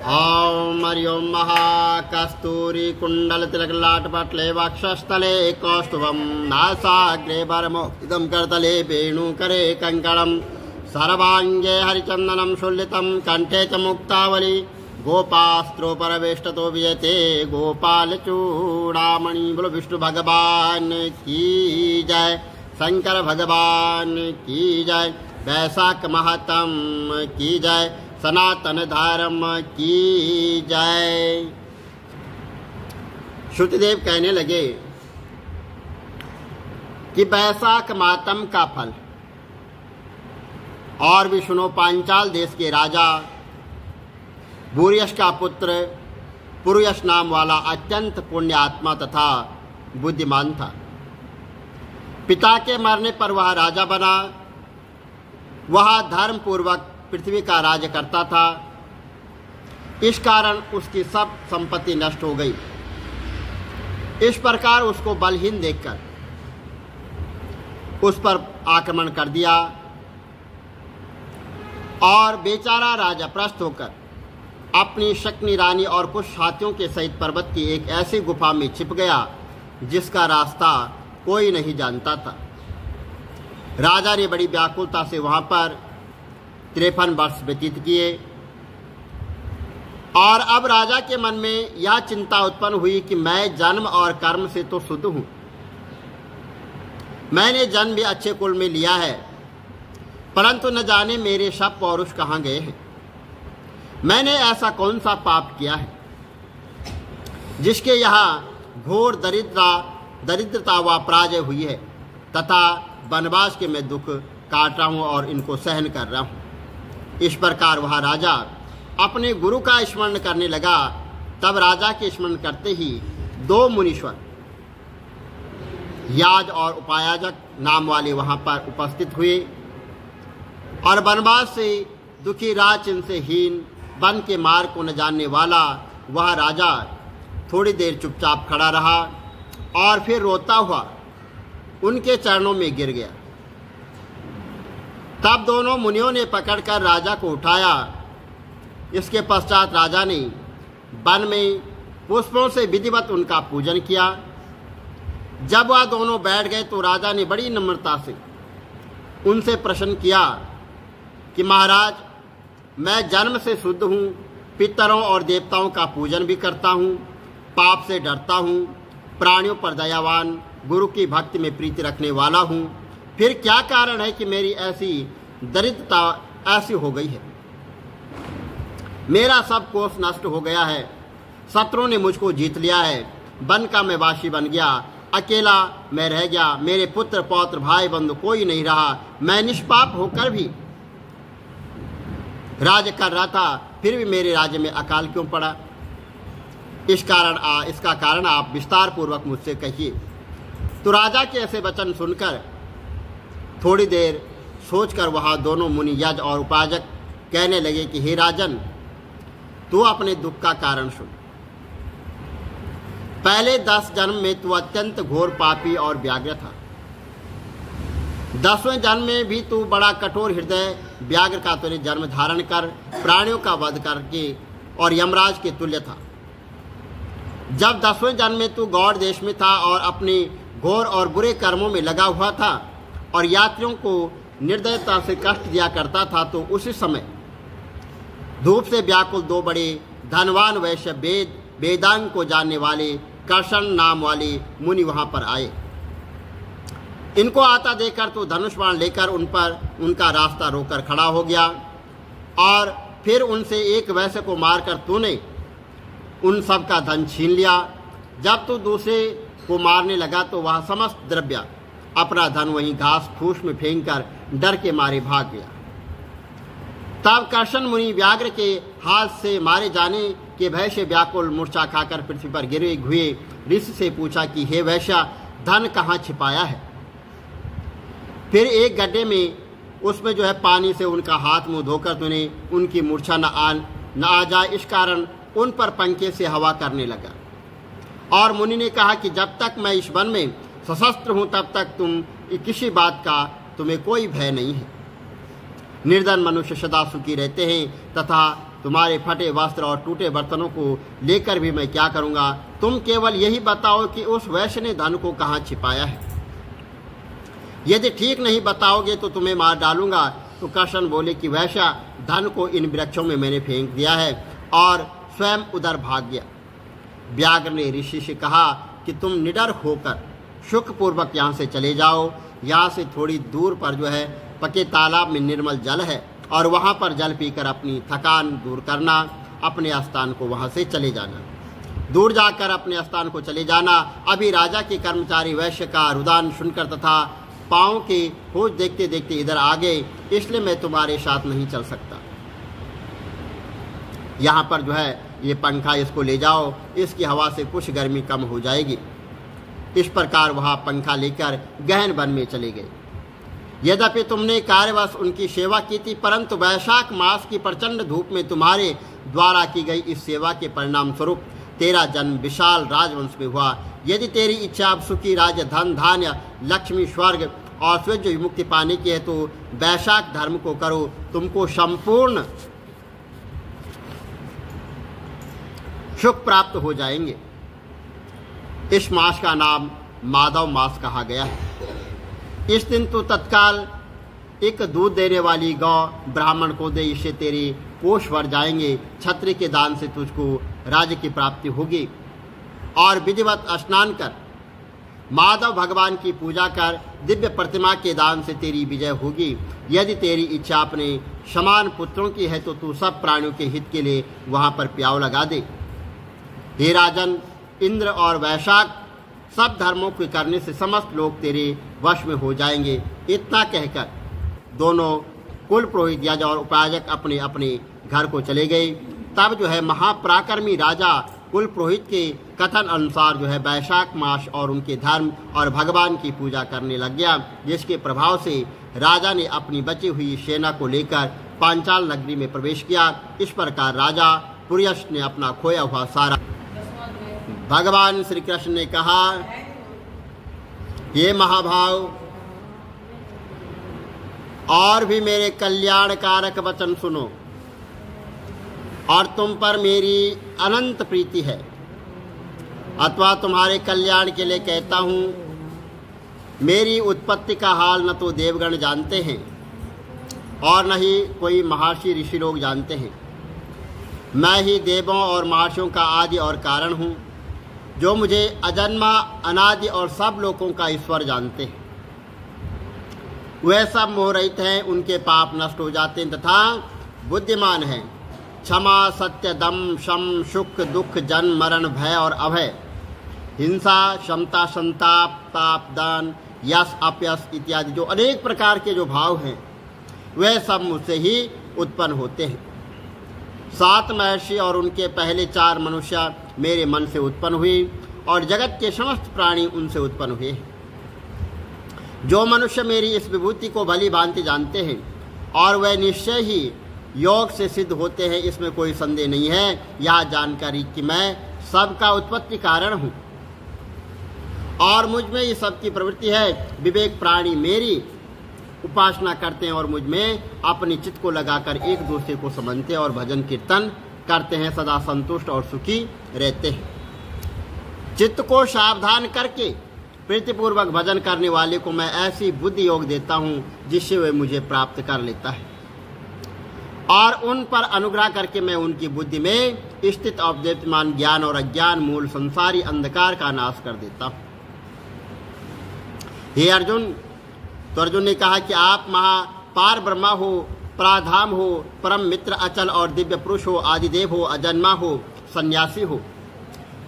ओम हरिओम महाकस्तूरी कुंडल तिलक लाटपटले वक्षस्थले कौस्तुभम नासाग्रे वरमोक्तिदं करतले वेणुकरे कंकणम सर्वांगे हरिचंदनम शुल्लितं कंठे च मुक्तावली गोपास्त्रोपरवेष्टतो विजयते गोपाल चूड़ामणि। बोलो विष्णु भगवान की जय, शंकर भगवान की जय, वैशाख महात्म की जय, सनातन धर्म की जय। श्रुतिदेव कहने लगे कि वैशाख मातम का फल। और भी सुनो, पांचाल देश के राजा भूर्यश का पुत्र पुरुयश नाम वाला अत्यंत पुण्य आत्मा तथा बुद्धिमान था। पिता के मरने पर वह राजा बना। वह धर्म पूर्वक पृथ्वी का राज्य करता था। इस कारण उसकी सब संपत्ति नष्ट हो गई। इस प्रकार उसको बलहीन देखकर उस पर आक्रमण कर दिया और बेचारा राजा प्रस्थ होकर अपनी शक्नी रानी और कुछ साथियों के सहित पर्वत की एक ऐसी गुफा में छिप गया जिसका रास्ता कोई नहीं जानता था। राजा ने बड़ी व्याकुलता से वहां पर 53 वर्ष व्यतीत किए और अब राजा के मन में यह चिंता उत्पन्न हुई कि मैं जन्म और कर्म से तो शुद्ध हूं। मैंने जन्म भी अच्छे कुल में लिया है, परंतु न जाने मेरे सब पौरुष कहाँ गए हैं। मैंने ऐसा कौन सा पाप किया है जिसके यहाँ घोर दरिद्रता व पराजय हुई है तथा वनवास के मैं दुख काट रहा हूँ और इनको सहन कर रहा हूँ। इस प्रकार वह राजा अपने गुरु का स्मरण करने लगा। तब राजा के स्मरण करते ही 2 मुनीश्वर याज और उपायाजक नाम वाले वहां पर उपस्थित हुए और वनवास से दुखी राजचिन्ह से हीन वन के मार्ग को न जानने वाला वह राजा थोड़ी देर चुपचाप खड़ा रहा और फिर रोता हुआ उनके चरणों में गिर गया। तब दोनों मुनियों ने पकड़कर राजा को उठाया। इसके पश्चात राजा ने वन में पुष्पों से विधिवत उनका पूजन किया। जब वह दोनों बैठ गए तो राजा ने बड़ी नम्रता से उनसे प्रश्न किया कि महाराज, मैं जन्म से शुद्ध हूँ, पितरों और देवताओं का पूजन भी करता हूँ, पाप से डरता हूँ, प्राणियों पर दयावान, गुरु की भक्ति में प्रीति रखने वाला हूँ। फिर क्या कारण है कि मेरी ऐसी दरिद्रता ऐसी हो गई है? मेरा सब कोष नष्ट हो गया है, शत्रुओं ने मुझको जीत लिया है, वन का मैं वासी बन गया, अकेला मैं रह गया, मेरे पुत्र पौत्र भाई बंधु कोई नहीं रहा। मैं निष्पाप होकर भी राज्य कर रहा था, फिर भी मेरे राज्य में अकाल क्यों पड़ा? इसका कारण आप विस्तार पूर्वक मुझसे कहिए। तो राजा के ऐसे वचन सुनकर थोड़ी देर सोचकर वहां दोनों मुनि यज और उपासक कहने लगे कि हे राजन, तू अपने दुख का कारण सुन। पहले 10 जन्म में तू अत्यंत घोर पापी और व्याघ्र था। 10वें जन्म में भी तू बड़ा कठोर हृदय व्याघ्र का तूने जन्म धारण कर प्राणियों का वध करके और यमराज के तुल्य था। जब 10वें जन्म में तू गौड़ देश में था और अपने घोर और बुरे कर्मों में लगा हुआ था और यात्रियों को निर्दयता से कष्ट दिया करता था, तो उसी समय धूप से व्याकुल 2 बड़े धनवान वैश्य वेदांग को जानने वाले कर्षण नाम वाले मुनि वहां पर आए। इनको आता देखकर तो धनुष बाण लेकर उनका रास्ता रोककर खड़ा हो गया और फिर उनसे एक वैश्य को मारकर तूने उन सब का धन छीन लिया। जब तू दूसरे को मारने लगा तो वह समस्त द्रव्य अपना धन वहीं घास फूस में फेंककर डर के मारे भाग गया। तब कर्षण मुनि व्याघ्र के हाथ से मारे जाने के भय से व्याकुल मूर्छा खाकर पृथ्वी पर गिरे हुए ऋषि से पूछा कि हे वैश्य, धन कहाँ छिपाया है? फिर एक गड्ढे में उसमें जो है पानी से उनका हाथ मुंह धोकर तूने उनकी मूर्छा न आ जाए, इस कारण उन पर पंखे से हवा करने लगा। और मुनि ने कहा कि जब तक मैं इस वन में सशस्त्र हूं तब तक तुम किसी बात का तुम्हें कोई भय नहीं है। निर्धन मनुष्य सदा सुखी रहते हैं तथा तुम्हारे फटे वस्त्र और टूटे बर्तनों को लेकर भी मैं क्या करूंगा? तुम केवल यही बताओ कि उस वैश्य ने धन को कहाँ छिपाया है। यदि ठीक नहीं बताओगे तो तुम्हें मार डालूंगा। तो कृष्ण बोले कि वैश्य, धन को इन वृक्षों में मैंने फेंक दिया है, और स्वयं उधर भाग गया। व्याघ्र ने ऋषि से कहा कि तुम निडर होकर सुखपूर्वक यहाँ से चले जाओ। यहाँ से थोड़ी दूर पर जो है पके तालाब में निर्मल जल है, और वहाँ पर जल पीकर अपनी थकान दूर करना। अपने स्थान को वहाँ से चले जाना, दूर जाकर अपने स्थान को चले जाना। अभी राजा के कर्मचारी वैश्य का रुदान सुनकर तथा पाँव की खोज देखते देखते इधर आ गए, इसलिए मैं तुम्हारे साथ नहीं चल सकता। यहाँ पर जो है ये पंखा, इसको ले जाओ, इसकी हवा से कुछ गर्मी कम हो जाएगी। इस प्रकार वहाँ पंखा लेकर गहन वन में चले गए। यद्यपि तुमने कार्यवश उनकी सेवा की थी, परंतु वैशाख मास की प्रचंड धूप में तुम्हारे द्वारा की गई इस सेवा के परिणाम स्वरूप तेरा जन्म विशाल राजवंश में हुआ। यदि तेरी इच्छा अब सुखी राज्य, धन धान्य, लक्ष्मी, स्वर्ग और स्वेज विमुक्ति पाने की है तो वैशाख धर्म को करो, तुमको संपूर्ण सुख प्राप्त हो जाएंगे। इस मास का नाम माधव मास कहा गया है। इस दिन तो तत्काल एक दूध देने वाली गौ ब्राह्मण को दे, इससे तेरे कोष भर जाएंगे। छत्री के दान से तुझको राज्य की प्राप्ति होगी, और विधिवत स्नान कर माधव भगवान की पूजा कर, दिव्य प्रतिमा के दान से तेरी विजय होगी। यदि तेरी इच्छा अपने समान पुत्रों की है तो तू सब प्राणियों के हित के लिए वहाँ पर प्याव लगा दे। हे राजन, इंद्र और वैशाख सब धर्मों के करने से समस्त लोग तेरे वश में हो जाएंगे। इतना कहकर दोनों कुल पुरोहित याजक और उपायक अपने अपने घर को चले गए। तब जो है महापराक्रमी राजा कुल पुरोहित के कथन अनुसार जो है वैशाख मास और उनके धर्म और भगवान की पूजा करने लग गया, जिसके प्रभाव से राजा ने अपनी बची हुई सेना को लेकर पांचाल नगरी में प्रवेश किया। इस प्रकार राजा पुरुष ने अपना खोया हुआ सारा। भगवान श्री कृष्ण ने कहा, ये महाभाव, और भी मेरे कल्याणकारक वचन सुनो, और तुम पर मेरी अनंत प्रीति है, अथवा तुम्हारे कल्याण के लिए कहता हूँ। मेरी उत्पत्ति का हाल न तो देवगण जानते हैं और न ही कोई महर्षि ऋषि लोग जानते हैं। मैं ही देवों और महर्षियों का आदि और कारण हूँ, जो मुझे अजन्मा, अनादि और सब लोगों का ईश्वर जानते हैं। वे सब मोहरहित हैं, उनके पाप नष्ट हो जाते हैं तथा बुद्धिमान हैं। क्षमा, सत्य, दम, शम, सुख, दुख, जन्म, मरण, भय और अभय, हिंसा, क्षमता, संताप, ताप, दान, यश, अपयश इत्यादि जो अनेक प्रकार के जो भाव हैं, वे सब मुझसे ही उत्पन्न होते हैं। 7 महर्षि और उनके पहले 4 मनुष्य मेरे मन से उत्पन्न हुए, और जगत के समस्त प्राणी उनसे उत्पन्न हुए। जो मनुष्य मेरी इस विभूति को भली भांति जानते हैं और वह निश्चय ही योग से सिद्ध होते हैं, इसमें कोई संदेह नहीं है। यह जानकारी कि मैं सबका उत्पत्ति कारण हूँ और मुझ में ये सबकी प्रवृत्ति है। विवेक प्राणी मेरी उपासना करते हैं और मुझ में अपनी चित्त को लगाकर एक दूसरे को समझते हैं और भजन कीर्तन करते हैं, सदा संतुष्ट और सुखी रहते हैं। चित्त को सावधान करके प्रीतिपूर्वक भजन करने वाले को मैं ऐसी बुद्धि योग देता हूँ जिससे वह मुझे प्राप्त कर लेता है, और उन पर अनुग्रह करके मैं उनकी बुद्धि में स्थित अवद्यमान ज्ञान और अज्ञान मूल संसारी अंधकार का नाश कर देता हूँ। हे अर्जुन, तो अर्जुन ने कहा कि आप महापार ब्रह्मा हो, पराधाम हो, परम मित्र अचल और दिव्य पुरुष हो, आदिदेव हो, अजन्मा हो, सन्यासी हो।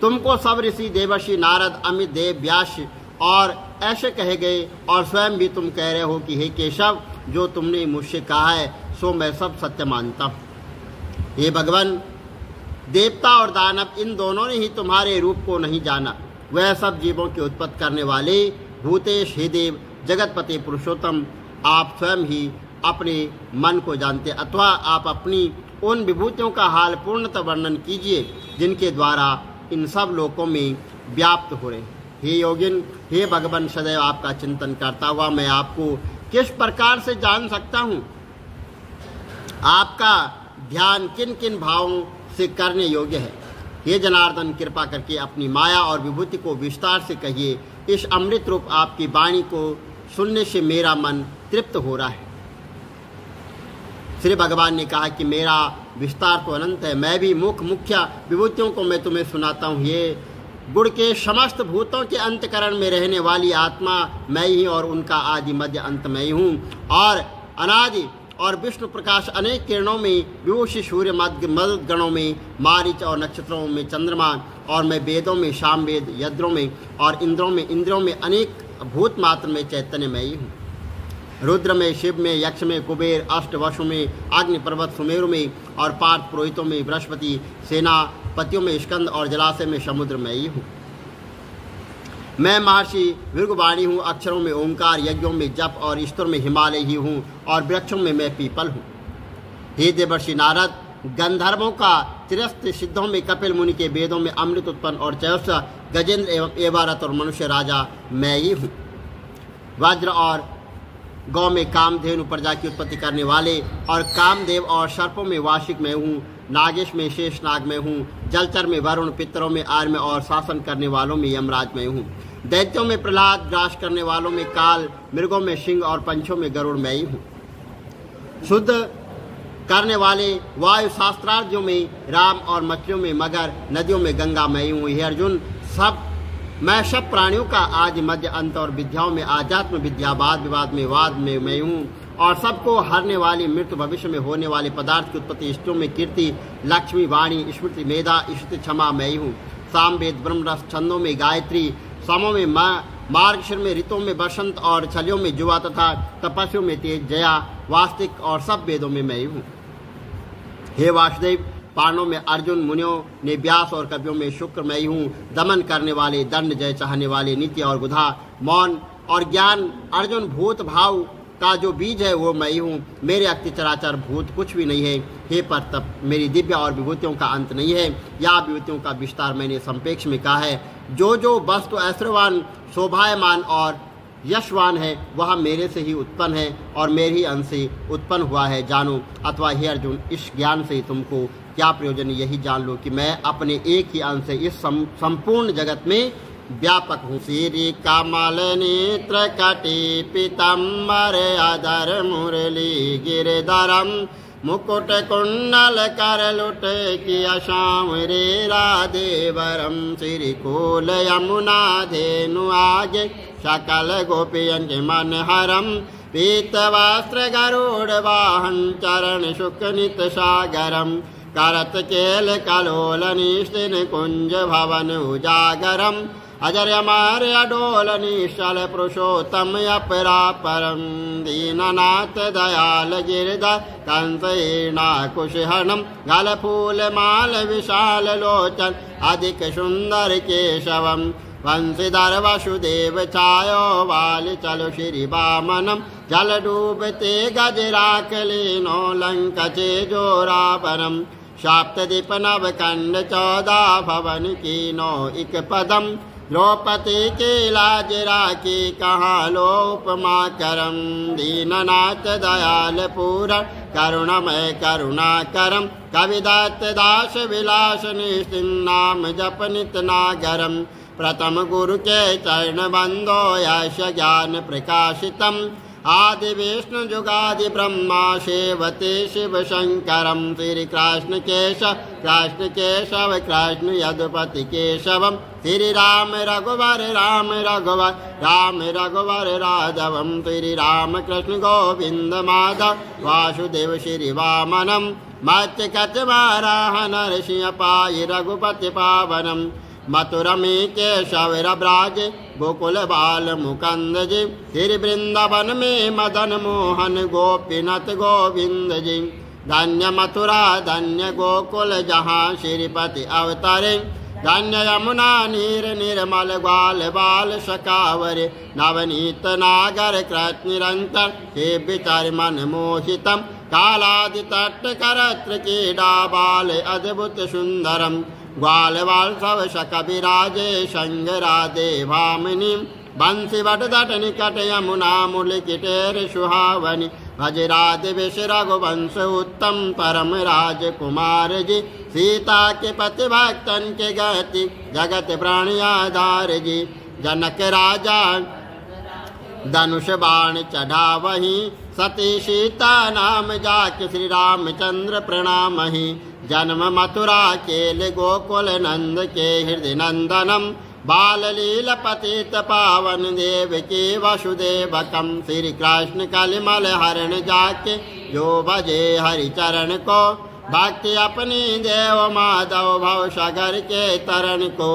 तुमको सब ऋषि, देवर्षि, नारद, अमित देव, व्यास और ऐसे कहे गए, और स्वयं भी तुम कह रहे हो कि हे केशव, जो तुमने मुझसे कहा है सो मैं सब सत्य मानता हूँ। हे भगवान, देवता और दानव इन दोनों ने ही तुम्हारे रूप को नहीं जाना। वह सब जीवों की उत्पत्ति करने वाले भूतेश, हे देव, जगतपति पुरुषोत्तम, आप स्वयं ही अपने मन को जानते, अथवा आप अपनी उन विभूतियों का हाल पूर्णतः वर्णन कीजिए जिनके द्वारा इन सब लोकों में व्याप्त हो रहे। हे योगिन, हे भगवान, सदैव आपका चिंतन करता हुआ मैं आपको किस प्रकार से जान सकता हूँ? आपका ध्यान किन किन भावों से करने योग्य है। हे जनार्दन, कृपा करके अपनी माया और विभूति को विस्तार से कहिए। इस अमृत रूप आपकी वाणी को सुनने से मेरा मन तृप्त हो रहा है। श्री भगवान ने कहा कि मेरा विस्तार तो अनंत है, मैं भी मुख्य विभूतियों को मैं तुम्हें सुनाता हूँ। ये गुण के समस्त भूतों के अंतकरण में रहने वाली आत्मा मैं ही और उनका आदि मध्य अंत मैं ही हूँ। और अनादि और विष्णु प्रकाश अनेक किरणों में, विभूषि सूर्य मद गणों में, मारीच और नक्षत्रों में चंद्रमा, और मैं वेदों में, सामवेद यद्रों में और इंद्रों में अनेक भूत मात्र में चैतन्य मैं ही हूँ। रुद्र में, शिव में, यक्ष में, कुबेर, अष्टवसु में, अग्नि पर्वत सुमेरु में और पार्थ पुरोहितों में, बृहस्पति सेनापतियों में, स्कंद और जलाशय में समुद्र में ही हूँ। मैं महर्षि भृगुवाणी हूँ, अक्षरों में ओंकार, यज्ञों में जप और ईश्वर में हिमालय ही हूँ और वृक्षों में मैं पीपल हूँ। हे देवर्षि नारद, गंधर्वों का तिरस्थ, सिद्धों में कपिल मुनि के, वेदों में अमृत उत्पन्न और चयस्व गजेंद्र एवं एवारत और मनुष्य राजा मैं ही हूँ। वज्र और गौ में कामधेनु प्रजा की उत्पत्ति करने वाले और कामदेव और सर्पों में वार्षिक मैं हूँ। नागेश में शेषनाग में हूँ। जलचर में वरुण, पितरों में आर्य और शासन करने वालों में यमराज में हूँ। दैत्यों में प्रहलाद, ग्रास करने वालों में काल, मृगों में सिंह और पंछों में गरुड़ मैं ही हूँ। शुद्ध करने वाले वायु शास्त्रार्थियों में राम और मछलियों में मगर, नदियों में गंगा मैं ही हूँ। हे अर्जुन, मैं सब प्राणियों का आदि मध्य अंत और विद्याओं में आध्यात्म विद्या, वाद विवाद में वाद में मैं हूँ और सबको हरने वाली, मृत्यु भविष्य में होने वाले पदार्थ की उत्पत्ति, इष्टों में कीर्ति, लक्ष्मी, वाणी, स्मृति, मेधा, स्तुति, क्षमा मैं ही हूँ। सामवेद, ब्रह्मरस, छंदों में गायत्री, समों में मार्गशीर में, ऋतुओं में बसंत और छलियों में जुआ तथा तपस्वियों में तेज, जया, वास्तिक और सब वेदों में मैं ही हूँ। हे वासुदेव, पांडवों में अर्जुन, मुनियों ने व्यास और कवियों में शुक्र मैं ही हूँ। दमन करने वाले, दंड जय चाहने वाले, नित्य और बुधा, मौन और ज्ञान, अर्जुन, भूत भाव का जो बीज है वो मैं ही हूँ। मेरे अति चराचर भूत कुछ भी नहीं है। हे परतप, मेरी दिव्य और विभूतियों का अंत नहीं है। या विभूतियों का विस्तार मैंने संपेक्ष में कहा है। जो वस्तु ऐश्वर्यवान, शोभायमान और यशवान है वह मेरे से ही उत्पन्न है और मेरे ही अंश से उत्पन्न हुआ है, जानो। अथवा हे अर्जुन, इस ज्ञान से तुमको क्या प्रयोजन, यही जान लो कि मैं अपने एक ही अंश से इस संपूर्ण जगत में व्यापक हूँ। श्री कमल नेत्र कटी पीताम्बर अधर मुरली गिरधरम, मुकुट कुंडल कर लुट किया श्याम रे राधे वरम। श्री कोल यमुना धेनु आगे सकल गोपियन के मन हरम, पीत वस्त्र गरुड़ वाहन चरण शुक नित सागरम, करत केल कलोल निस्तिन कुंज भवन उजागरम, अजर अमर अडोल निश्चल पुरुषोत्तम अपरापरम। दीननाथ दयाल गिरधर कंसैना कुशहनम, गल फूल माल विशाल लोचन अधिक सुंदर केशवम, वंशीधर वसुदेव छायो वाल चलो श्री वामनम, जल डूबते गजराक लीनो लंक चेजो रावणम, सप्तदीप नव कंड 14 भवन कीनो इक पदम, द्रौपदी के लाज राखी कहाँ लोपमा करम। दीननाथ दयाल पूरण करुणमय करुणा करम, कविदत्त दास विलास निस्तिन नाम जप नित नागरम, प्रथम गुरु के चरण बंदो यश ज्ञान प्रकाशितम, आदि विष्णु जुगादि ब्रह्मा सेवते शिव शंकरम। श्री कृष्ण केशव कृष्ण यदुपति केशवम, श्री राम रघुवर राम रघुवर राघवम, श्री राम कृष्ण गोविंद माधव वासुदेव श्री वामनम, मत्स्य कच वाराह नरसिंह पाहि रघुपति पावनम, मथुरा में केशव ब्राज गोकुल बाल मुकंद जी, श्री वृंदावन में मदन मोहन गोपीनाथ गोविंद जी, धन्य मथुरा धन्य गोकुल जहाँ श्रीपति अवतारे, धन्य यमुना नीर निर्मल ग्वाल बाल सकावर, नवनीत नागर कृत निरंतर हे विचार मन मोहितम, कालादि तट करत्र क्रीडा बाल अद्भुत सुंदरम, ग्वाल बाल सब शक विराजे संग राधे भामिनी, बंसी वट दट निकट यमुना मूल किटेर सुहावनी, भज राधे विष रघुवंश उत्तम परम राजकुमार जी। सीता के पति भक्तन के गति जगत प्राण आधार जी। जनक राजा धनुष बाण चढ़ा वही सती सीता नाम जाके श्री रामचंद्र प्रणाम ही। जन्म मथुरा केल गोकुल नंद के हृदय नंदनम बाल लील पतित पावन देव के वसुदेवकम। श्री कृष्ण कलिमल हरण जाके जो भजे हरि चरण को भक्ति अपनी देव माधव भव सागर के तरण को।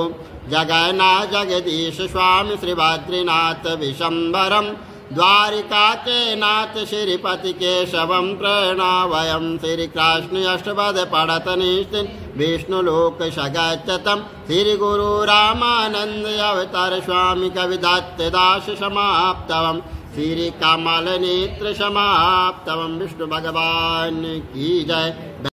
जगन्ना जगदीश स्वामी श्री बद्रीनाथ विशंबरम द्वारिका के नाथ श्रीपति केशवम प्रणवयम। श्री कृष्ण अष्टपद पढ़त निश्चिन विष्णु लोक सगच्छतम। श्री गुरु रामानंद अवतार स्वामी कविदत्त दास समाप्तवम। श्री कमल नेत्र समाप्तवम। विष्णु भगवान की जय।